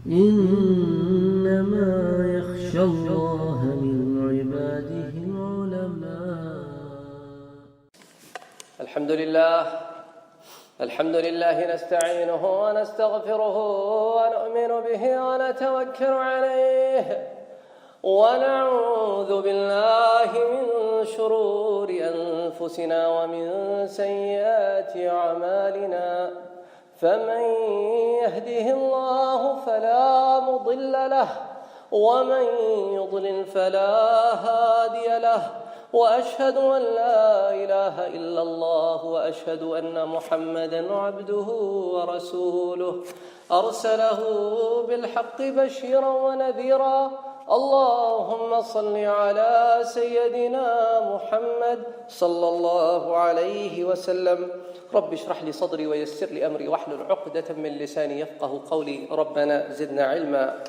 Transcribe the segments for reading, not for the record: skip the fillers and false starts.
إنما يخشى الله من عباده العلماء. الحمد لله نستعينه ونستغفره ونؤمن به ونتوكل عليه ونعوذ بالله من شرور أنفسنا ومن سيئات أعمالنا فمن يهده الله فلا مضل له ومن يضلل فلا هادي له وأشهد أن لا إله إلا الله وأشهد أن محمدًا عبده ورسوله أرسله بالحق بشيرا ونذيرا اللهم صل على سيدنا محمد صلى الله عليه وسلم رب اشرح لي صدري ويسر لي أمري واحلل عقدة من لساني يفقه قولي ربنا زدنا علما.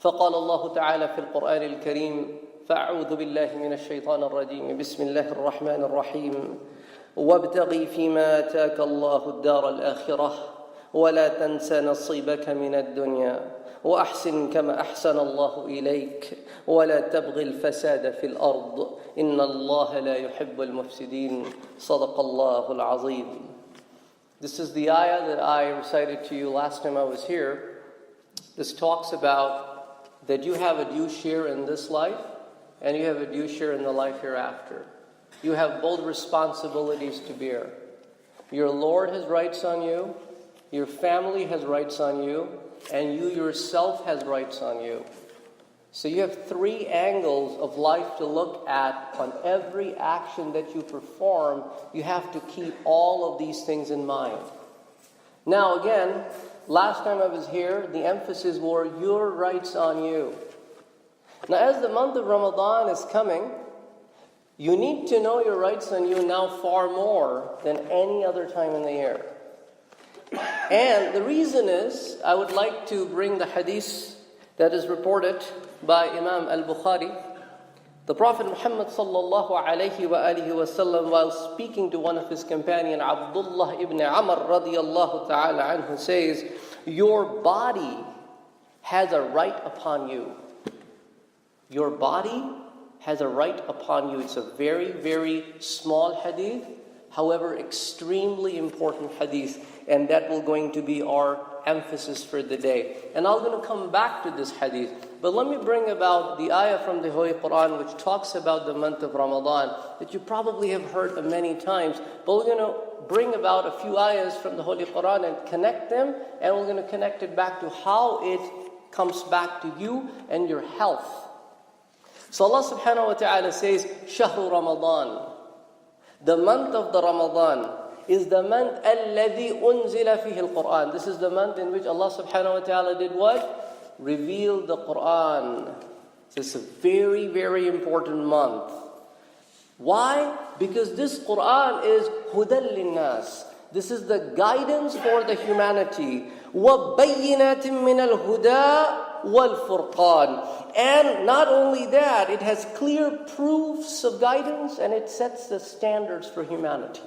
فقال الله تعالى في القرآن الكريم فأعوذ بالله من الشيطان الرجيم بسم الله الرحمن الرحيم وابتغي فيما آتاك الله الدار الآخرة ولا تنس نصيبك من الدنيا وأحسن كما أحسن الله إليك ولا تبغي الفساد في الأرض إن الله لا يحب المفسدين صدق الله العظيم. This is the ayah that I recited to you last time I was here. This talks about that you have a due share in this life and you have a due share in the life hereafter. You have both responsibilities to bear. Your Lord has rights on you, your family has rights on you, and you yourself has rights on you. So you have three angles of life to look at on every action that you perform. You have to keep all of these things in mind. Now again, last time I was here, the emphasis were your rights on you. Now as the month of Ramadan is coming, you need to know your rights on you now far more than any other time in the year. And the reason is, I would like to bring the hadith that is reported by Imam al-Bukhari. The Prophet Muhammad sallallahu alayhi wa alihi wasallam, while speaking to one of his companions, Abdullah ibn Amr radiyallahu ta'ala anhu, says, your body has a right upon you. Your body has a right upon you. It's a very, very small hadith, however, extremely important hadith, and that will going to be our emphasis for the day. And I'm going to come back to this hadith, but let me bring about the ayah from the Holy Quran which talks about the month of Ramadan that you probably have heard many times, but we're going to bring about a few ayahs from the Holy Quran and connect them, and we're going to connect it back to how it comes back to you and your health. So Allah subhanahu wa ta'ala says, Shahru Ramadan. The month of the Ramadan is the month الَّذِي أُنزِلَ فِيهِ الْقُرْآنِ. This is the month in which Allah subhanahu wa ta'ala did what? Revealed the Quran. So it's a very, very important month. Why? Because this Quran is هُدًى لِلنَّاسِ. This is the guidance for the humanity. وَبَيِّنَاتٍ مِّنَ الْهُدَى وَالْفُرْقَانِ. And not only that, it has clear proofs of guidance and it sets the standards for humanity.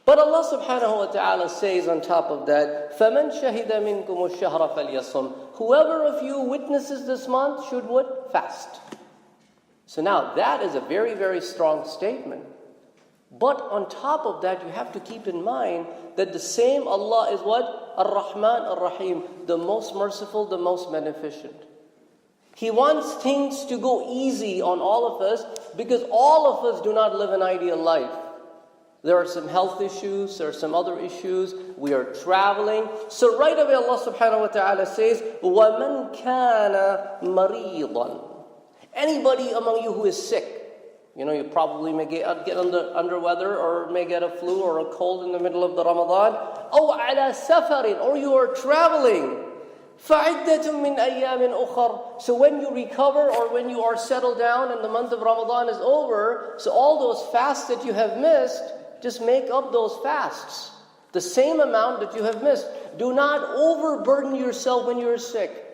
But Allah subhanahu wa ta'ala says on top of that, فَمَنْ شَهِدَ مِنْكُمُ الشَّهْرَ فَلْيَصُمْ. Whoever of you witnesses this month should what? Fast. So now that is a very, very strong statement. But on top of that, you have to keep in mind that the same Allah is what? Ar-Rahman Ar-Rahim, the most merciful, the most beneficent. He wants things to go easy on all of us because all of us do not live an ideal life. There are some health issues, there are some other issues, we are traveling. So right away Allah subhanahu wa ta'ala says, وَمَنْ كَانَ مَرِيضًا. Anybody among you who is sick, you probably may get under weather or may get a flu or a cold in the middle of the Ramadan. أَوْ عَلَى سَفَرٍ. Or you are traveling. فَعِدَّةٌ مِّنْ أَيَّامٍ أُخَرٍ. So when you recover or when you are settled down and the month of Ramadan is over, so all those fasts that you have missed, just make up those fasts. The same amount that you have missed. Do not overburden yourself when you're sick.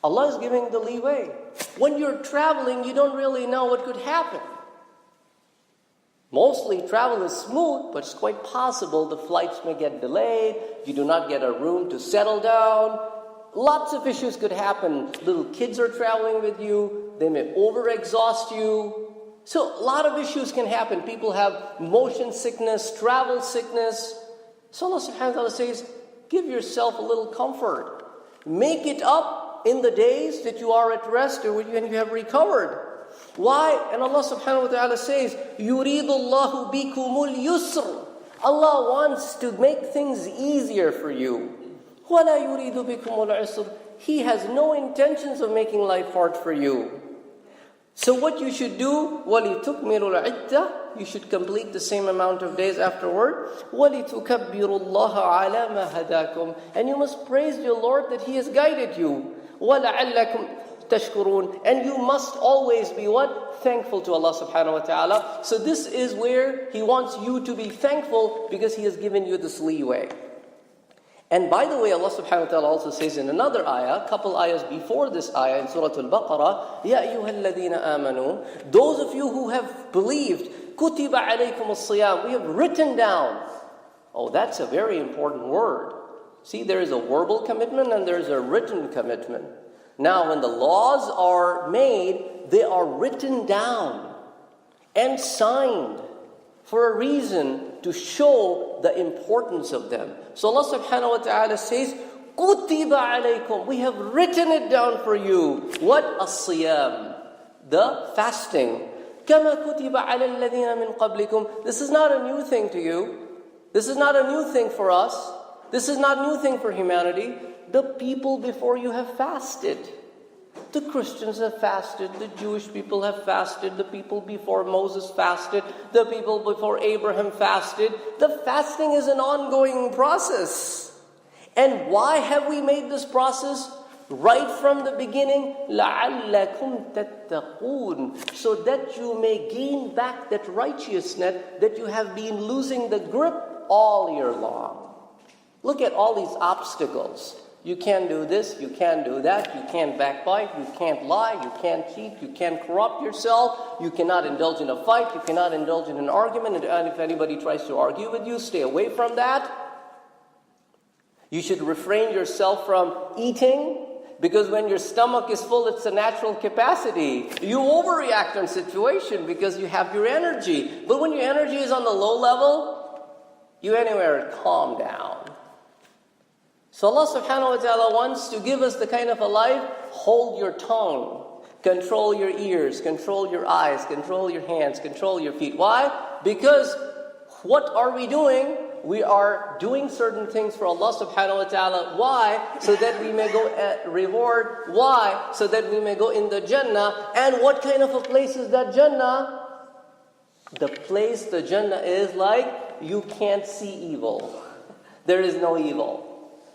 Allah is giving the leeway. When you're traveling, you don't really know what could happen. Mostly travel is smooth, but it's quite possible the flights may get delayed, you do not get a room to settle down. Lots of issues could happen. Little kids are traveling with you, they may overexhaust you. So a lot of issues can happen. People have motion sickness, travel sickness. So Allah subhanahu wa ta'ala says, give yourself a little comfort. Make it up in the days that you are at rest or when you have recovered. Why? And Allah subhanahu wa ta'ala says, يُرِيدُ اللَّهُ بِكُمُ الْيُسْرِ. Allah wants to make things easier for you. وَلَا يُرِيدُ بِكُمُ الْعُسْرِ. He has no intentions of making life hard for you. So what you should do, وَلِتُكْمِلُ الْعِدَّةِ, you should complete the same amount of days afterward. وَلِتُكَبِّرُ اللَّهَ عَلَى مَا هَدَاكُمْ. And you must praise your Lord that He has guided you. وَلَعَلَّكُمْ tashkurun. And you must always be what? Thankful to Allah subhanahu wa ta'ala. So this is where He wants you to be thankful because He has given you this leeway. And by the way, Allah subhanahu wa ta'ala also says in another ayah, a couple ayahs before this ayah in Surah Al-Baqarah, Ya ayyuhalladhina amanu, those of you who have believed, kutiba alaykum as-siyam, we have written down. Oh, that's a very important word. See, there is a verbal commitment and there is a written commitment. Now, when the laws are made, they are written down and signed for a reason to show the importance of them. So Allah subhanahu wa ta'ala says, Kutiba alaykum, we have written it down for you. What? As-siyam, the fasting. Kama kutiba ala alladhina min qablikum. This is not a new thing to you. This is not a new thing for us. This is not a new thing for humanity. The people before you have fasted. The Christians have fasted, the Jewish people have fasted, the people before Moses fasted, the people before Abraham fasted. The fasting is an ongoing process. And why have we made this process? Right from the beginning, لَعَلَّكُمْ تَتَّقُونَ, so that you may gain back that righteousness that you have been losing the grip all year long. Look at all these obstacles. You can't do this, you can't do that, you can't backbite, you can't lie, you can't cheat, you can't corrupt yourself, you cannot indulge in a fight, you cannot indulge in an argument, and if anybody tries to argue with you, stay away from that. You should refrain yourself from eating, because when your stomach is full, it's a natural capacity. You overreact on situation because you have your energy. But when your energy is on the low level, you anywhere calm down. So Allah subhanahu wa ta'ala wants to give us the kind of a life, hold your tongue, control your ears, control your eyes, control your hands, control your feet. Why? Because what are we doing? We are doing certain things for Allah subhanahu wa ta'ala. Why? So that we may go at reward. Why? So that we may go in the Jannah. And what kind of a place is that Jannah? The place the Jannah is like, you can't see evil. There is no evil.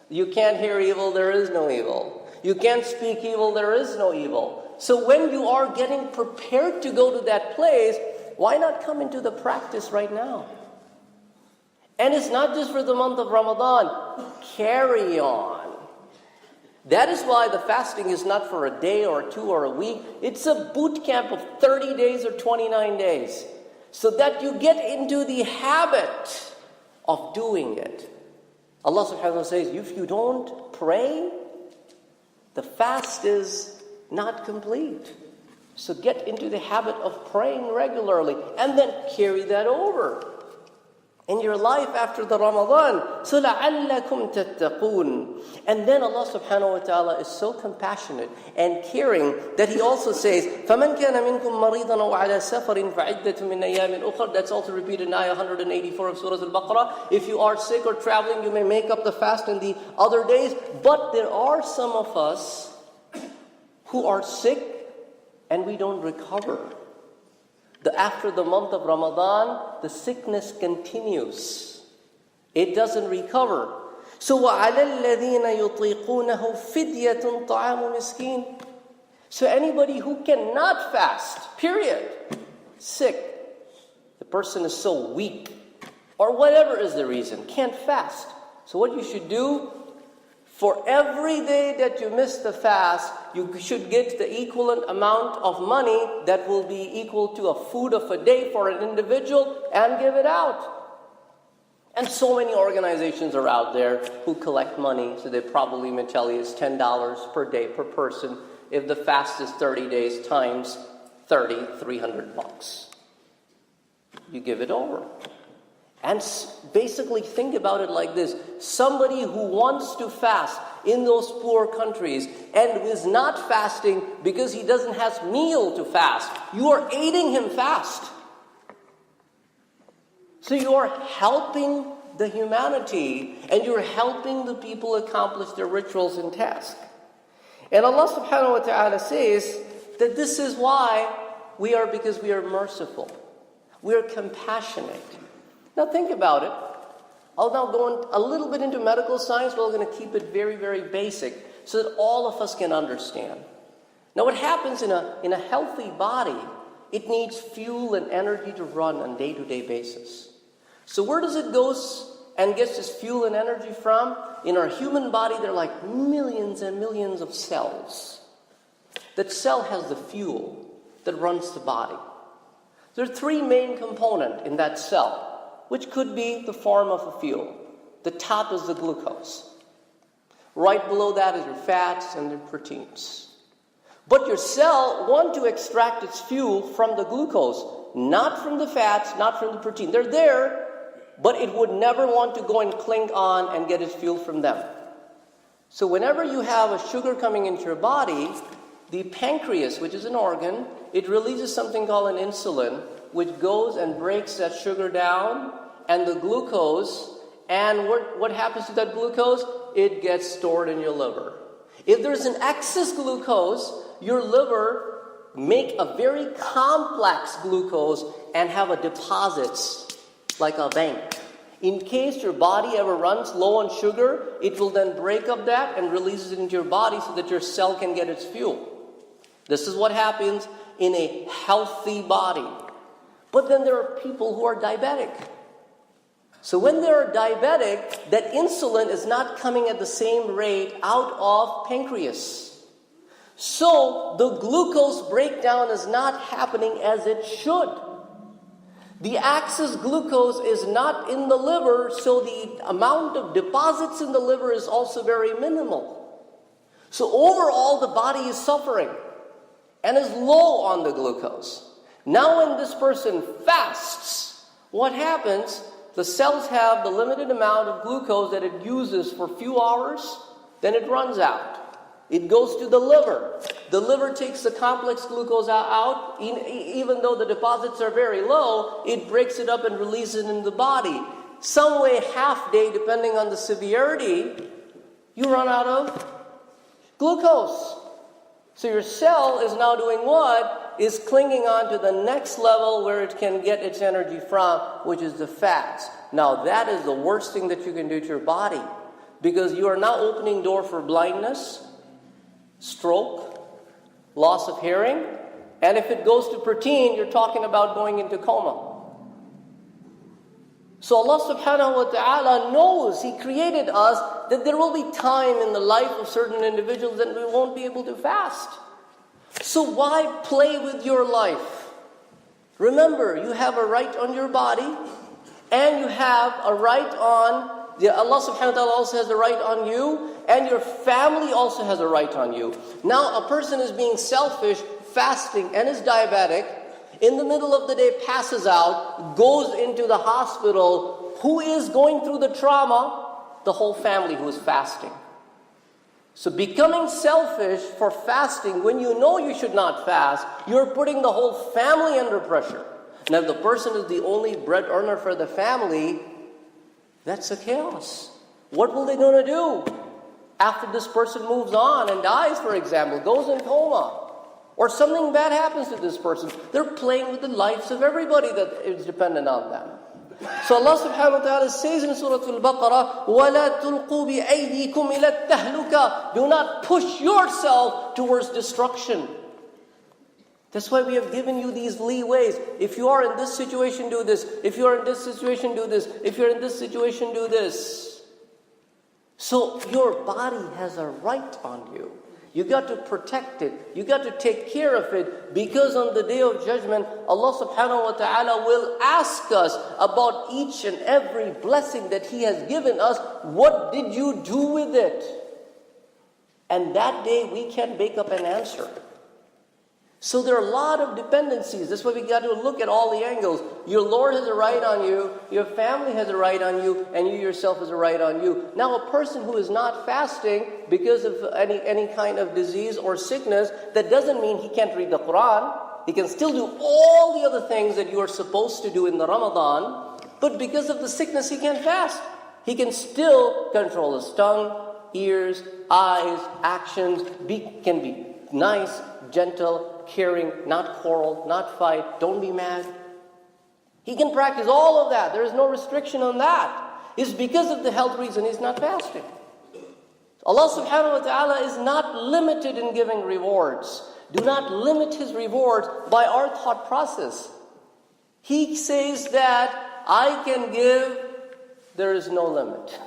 You can't hear evil, there is no evil. You can't speak evil, there is no evil. So when you are getting prepared to go to that place, why not come into the practice right now? And it's not just for the month of Ramadan. Carry on. That is why the fasting is not for a day or two or a week. It's a boot camp of 30 days or 29 days. So that you get into the habit of doing it. Allah subhanahu wa ta'ala says, if you don't pray, the fast is not complete. So get into the habit of praying regularly and then carry that over in your life after the Ramadan. So لَعَلَّكُمْ تَتَّقُونَ. And then Allah subhanahu wa ta'ala is so compassionate and caring that He also says, فَمَنْ كَانَ مِنْكُمْ مَرِيضًا أَوْ عَلَى سَفَرٍ فَعِدَّةٌ مِنْ أَيَّامٍ أُخَرَ. That's also repeated in ayah 184 of Surah Al-Baqarah. If you are sick or traveling, you may make up the fast in the other days. But there are some of us who are sick and we don't recover. After the month of Ramadan, the sickness continues. It doesn't recover. So وَعَلَى الَّذِينَ يُطِيقُونَهُ فِدْيَةٌ طَعَامُ مِسْكِينٍ. So anybody who cannot fast, period, sick, the person is so weak, or whatever is the reason, can't fast. So what you should do, For every day that you miss the fast, you should get the equivalent amount of money that will be equal to a food of a day for an individual and give it out. And so many organizations are out there who collect money, so they probably may tell you it's $10 per day per person. If the fast is 30 days times 30, $300. You give it over. And basically think about it like this. Somebody who wants to fast in those poor countries and is not fasting because he doesn't have meal to fast, you are aiding him fast. So you are helping the humanity and you're helping the people accomplish their rituals and tasks. And Allah subhanahu wa ta'ala says that this is why because we are merciful. We are compassionate. Now think about it. I'll now go a little bit into medical science, but we're going to keep it very, very basic so that all of us can understand. Now what happens in a healthy body, it needs fuel and energy to run on a day-to-day basis. So where does it go and gets this fuel and energy from? In our human body, there are like millions and millions of cells. That cell has the fuel that runs the body. There are three main components in that cell, which could be the form of a fuel. The top is the glucose. Right below that is your fats and your proteins. But your cell wants to extract its fuel from the glucose, not from the fats, not from the protein. They're there, but it would never want to go and cling on and get its fuel from them. So whenever you have a sugar coming into your body, the pancreas, which is an organ, it releases something called an insulin, which goes and breaks that sugar down, and the glucose, and what happens to that glucose? It gets stored in your liver. If there's an excess glucose, your liver make a very complex glucose and have a deposits like a bank. In case your body ever runs low on sugar, it will then break up that and releases it into your body so that your cell can get its fuel. This is what happens in a healthy body. But then there are people who are diabetic. So when they're diabetic, that insulin is not coming at the same rate out of pancreas. So the glucose breakdown is not happening as it should. The excess glucose is not in the liver, so the amount of deposits in the liver is also very minimal. So overall, the body is suffering and is low on the glucose. Now when this person fasts, what happens? The cells have the limited amount of glucose that it uses for a few hours, then it runs out. It goes to the liver. The liver takes the complex glucose out. Even though the deposits are very low, it breaks it up and releases it in the body. Some way, half day, depending on the severity, you run out of glucose. So your cell is now doing what? Is clinging on to the next level where it can get its energy from, which is the fats. Now that is the worst thing that you can do to your body, because you are now opening door for blindness, stroke, loss of hearing, and if it goes to protein, you're talking about going into coma. So Allah subhanahu wa ta'ala knows, He created us, that there will be time in the life of certain individuals that we won't be able to fast. So why play with your life? Remember, you have a right on your body, and you have a right on, Allah subhanahu wa ta'ala also has a right on you, and your family also has a right on you. Now a person is being selfish, fasting, and is diabetic, in the middle of the day passes out, goes into the hospital. Who is going through the trauma? The whole family who is fasting. So becoming selfish for fasting, when you know you should not fast, you're putting the whole family under pressure. Now if the person is the only bread earner for the family, that's a chaos. What will they going to do after this person moves on and dies, for example, goes in coma? Or something bad happens to this person. They're playing with the lives of everybody that is dependent on them. So Allah subhanahu wa ta'ala says in Surah Al-Baqarah, وَلَا تُلْقُوا بِأَيْدِيكُمْ إِلَى التَّهْلُكَةِ. Do not push yourself towards destruction. That's why we have given you these leeways. If you are in this situation, do this. If you are in this situation, do this. If you're in this situation, do this. So your body has a right on you. You got to protect it. You got to take care of it, because on the Day of Judgment, Allah subhanahu wa ta'ala will ask us about each and every blessing that He has given us. What did you do with it? And that day we can't make up an answer. So there are a lot of dependencies. That's why we got to look at all the angles. Your Lord has a right on you, your family has a right on you, and you yourself has a right on you. Now a person who is not fasting because of any kind of disease or sickness, that doesn't mean he can't read the Quran. He can still do all the other things that you are supposed to do in the Ramadan, but because of the sickness he can't fast. He can still control his tongue, ears, eyes, actions, can be nice, gentle, caring, not quarrel, not fight, don't be mad. He can practice all of that. There is no restriction on that. It's because of the health reason he's not fasting. Allah subhanahu wa ta'ala is not limited in giving rewards. Do not limit His rewards by our thought process. He says that I can give, there is no limit.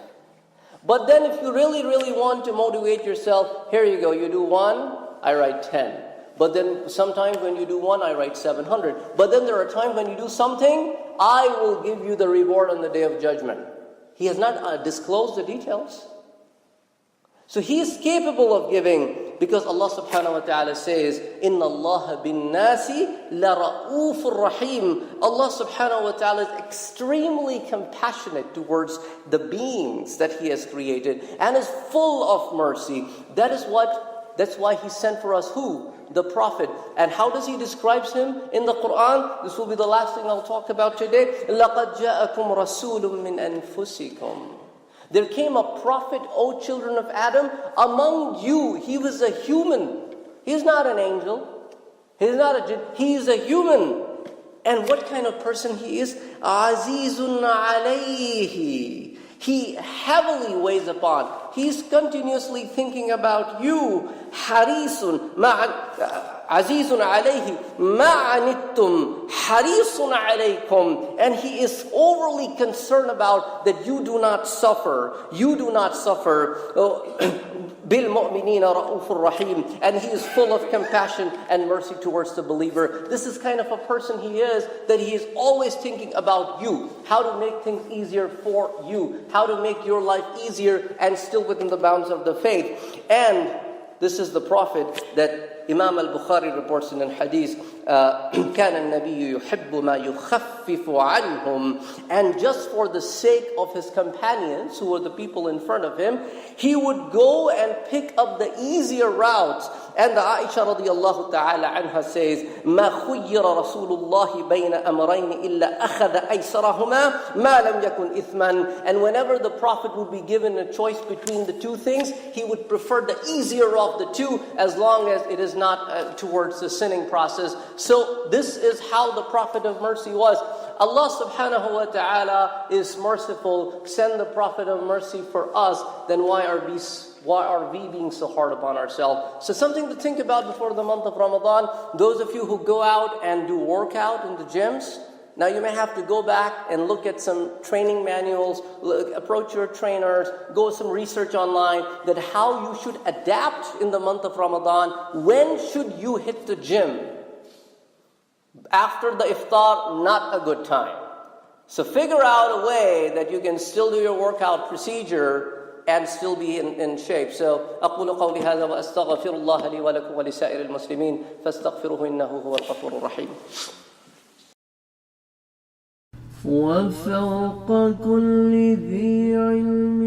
But then if you really, really want to motivate yourself, here you go, you do 1, I write 10. But then sometimes when you do 1, I write 700. But then there are times when you do something, I will give you the reward on the Day of Judgment. He has not disclosed the details. So He is capable of giving, because Allah subhanahu wa ta'ala says, Inna Allah bin nasi la ra'ufur rahim. Allah subhanahu wa ta'ala is extremely compassionate towards the beings that He has created and is full of mercy. That's why He sent for us who? The Prophet. And how does He describe him in the Quran? This will be the last thing I'll talk about today. لَقَدْ جَاءَكُمْ رَسُولٌ مِّنْ أَنفُسِكُمْ. There came a prophet, O children of Adam, among you. He was a human. He's not an angel. He's not a jinn. He's a human. And what kind of person he is? عَزِيزٌ عَلَيْهِ. He heavily weighs upon. He's continuously thinking about you. Harisun Azizun alayhi ma'anittum harisun alaykum. And He is overly concerned about that you do not suffer. You do not suffer. Bil mu'minina ra'ufur rahim. And He is full of compassion and mercy towards the believer. This is kind of a person He is, that He is always thinking about you. How to make things easier for you. How to make your life easier and still within the bounds of the faith. And this is the Prophet that Imam al-Bukhari reports in al-Hadith, كَانَ النَّبِيُّ يُحِبُّ مَا يُخَفِّفُ عَنْهُمْ. And just for the sake of His companions, who were the people in front of Him, He would go and pick up the easier routes. And the Aisha radiallahu ta'ala anha says, مَا خُيِّرَ رَسُولُ اللَّهِ بَيْنَ أَمْرَيْنِ إِلَّا أَخَذَ أَيْسَرَهُمَا مَا لَمْ يَكُنْ إِثْمًا. And whenever the Prophet would be given a choice between the two things, he would prefer the easier of the two, as long as it is not towards the sinning process. So this is how the Prophet of mercy was. Allah subhanahu wa ta'ala is merciful. Send the Prophet of mercy for us. Then why are we being so hard upon ourselves? So something to think about before the month of Ramadan. Those of you who go out and do workout in the gyms, now you may have to go back and look at some training manuals, approach your trainers, go some research online that how you should adapt in the month of Ramadan. When should you hit the gym? After the iftar, not a good time. So figure out a way that you can still do your workout procedure and still be in shape. So أقول قولي هذا وأستغفر الله لي ولكم ولسائر المسلمين فاستغفروه إنه هو الغفور الرحيم. وفوق كل ذي علم